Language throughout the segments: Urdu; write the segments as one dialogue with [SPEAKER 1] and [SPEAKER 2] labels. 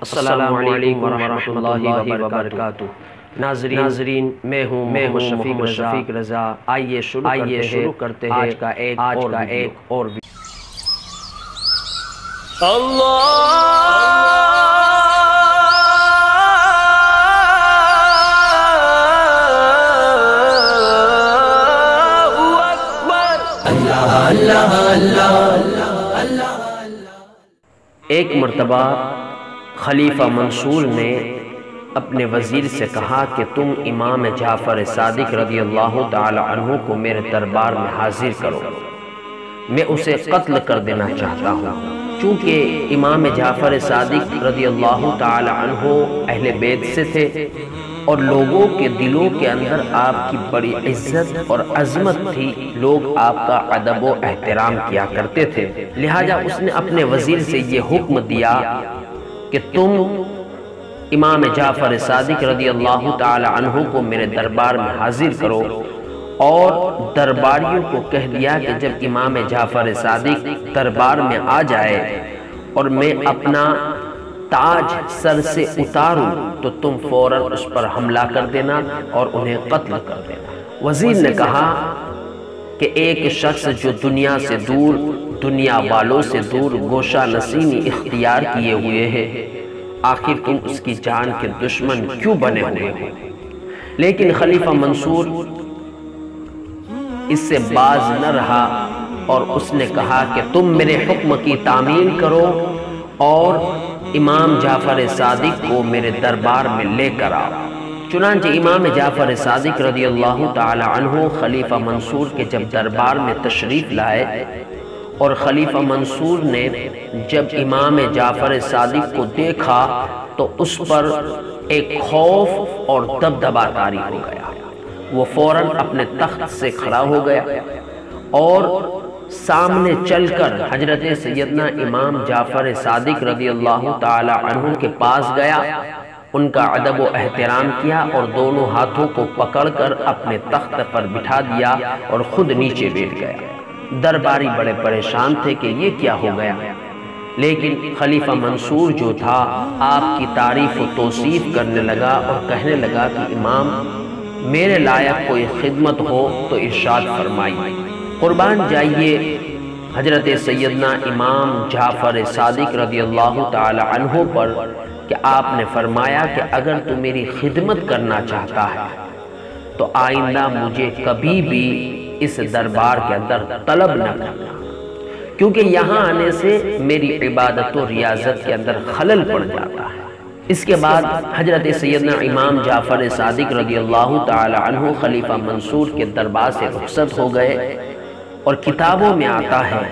[SPEAKER 1] السلام علیکم ورحمۃ اللہ وبرکاتہ۔ ناظرین میں ہوں شفیق رضا۔ آئیے شروع کرتے ہیں آج کا ایک اور ایک مرتبہ خلیفہ منصور نے اپنے وزیر سے کہا کہ تم امام جعفر صادق رضی اللہ تعالی عنہ کو میرے دربار میں حاضر کرو، میں اسے قتل کر دینا چاہتا ہوں۔ چونکہ امام جعفر صادق رضی اللہ تعالی عنہ اہل بیت سے تھے اور لوگوں کے دلوں کے اندر آپ کی بڑی عزت اور عظمت تھی، لوگ آپ کا ادب و احترام کیا کرتے تھے، لہٰذا اس نے اپنے وزیر سے یہ حکم دیا کہ تم امام جعفر صادق رضی اللہ تعالی عنہ کو میرے دربار میں حاضر کرو، اور درباریوں کو کہہ دیا کہ جب امام جعفر صادق دربار میں آ جائے اور میں اپنا تاج سر سے اتاروں تو تم فوراً اس پر حملہ کر دینا اور انہیں قتل کر دینا۔ وزیر نے کہا کہ ایک شخص جو دنیا سے دور، دنیا والوں سے دور گوشہ نشینی اختیار کیے ہوئے ہے، آخر تم اس کی جان کے دشمن کیوں بنے ہوئے ہو؟ لیکن خلیفہ منصور اس سے باز نہ رہا اور اس نے کہا کہ تم میرے حکم کی تعمیل کرو اور امام جعفر صادق کو میرے دربار میں لے کر آؤ۔ چنانچہ امام جعفر صادق رضی اللہ تعالی عنہ خلیفہ منصور کے جب دربار میں تشریف لائے اور خلیفہ منصور نے جب امام جعفر صادق کو دیکھا تو اس پر ایک خوف اور دبدبہ طاری ہو گیا، وہ فوراً اپنے تخت سے کھڑا ہو گیا اور سامنے چل کر حضرت سیدنا امام جعفر صادق رضی اللہ تعالی عنہ کے پاس گیا، ان کا ادب و احترام کیا اور دونوں ہاتھوں کو پکڑ کر اپنے تخت پر بٹھا دیا اور خود نیچے بیٹھ گیا۔ درباری بڑے پریشان تھے کہ یہ کیا ہو گیا، لیکن خلیفہ منصور جو تھا آپ کی تعریف و توصیف کرنے لگا اور کہنے لگا کہ امام میرے لائق کوئی خدمت ہو تو ارشاد فرمائیے۔ قربان جائیے حضرت سیدنا امام جعفر صادق رضی اللہ تعالی عنہ پر کہ آپ نے فرمایا کہ اگر تو میری خدمت کرنا چاہتا ہے تو آئندہ مجھے کبھی بھی اس دربار کے اندر طلب نہ کرنا، کیونکہ یہاں آنے سے میری عبادت و ریاضت کے اندر خلل پڑ جاتا ہے۔ اس کے بعد حضرت سیدنا امام جعفر صادق رضی اللہ تعالی عنہ خلیفہ منصور کے دربار سے رخصت ہو گئے، اور کتابوں میں آتا ہے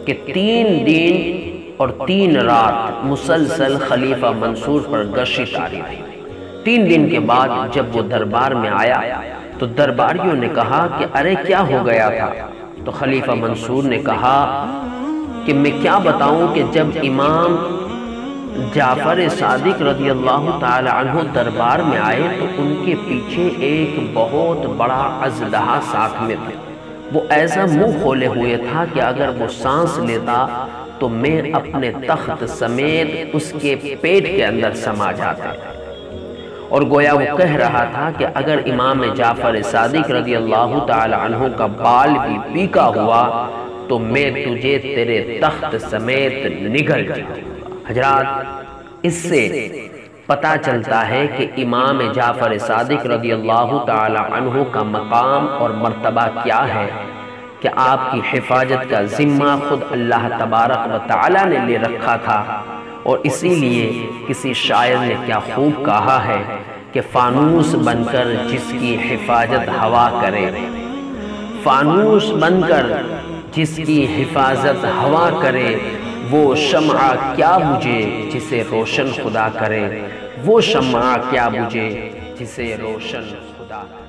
[SPEAKER 1] کہ 3 دن اور 3 رات مسلسل خلیفہ منصور پر گشت جاری رہی۔ 3 دن کے بعد جب وہ دربار میں آیا تو درباریوں نے کہا کہ ارے کیا ہو گیا تھا؟ تو خلیفہ منصور نے کہا کہ میں کیا بتاؤں کہ جب امام جعفر صادق رضی اللہ تعالی عنہ دربار میں آئے تو ان کے پیچھے ایک بہت بڑا اژدہا ساتھ میں تھا، وہ ایسا منہ کھولے ہوئے تھا کہ اگر وہ سانس لیتا تو میں اپنے تخت سمیت اس کے پیٹ کے اندر سما جاتا، اور گویا وہ کہہ رہا تھا کہ اگر امام جعفر صادق رضی اللہ تعالی عنہ کا بال بھی پیکا ہوا تو میں تجھے تیرے تخت سمیت نگل جاؤں۔ حضرات، اس سے پتہ چلتا ہے کہ امام جعفر صادق رضی اللہ تعالی عنہ کا مقام اور مرتبہ کیا ہے کہ آپ کی حفاظت کا ذمہ خود اللہ تبارک و تعالی نے لے رکھا تھا، اور اسی لیے کسی شاعر نے کیا خوب کہا ہے کہ فانوس بن کر جس کی حفاظت ہوا کرے، فانوس بن کر جس کی حفاظت ہوا کرے، وہ شمع کیا بجھے جسے روشن خدا کرے، وہ شمع کیا بجھے جسے روشن خدا کرے۔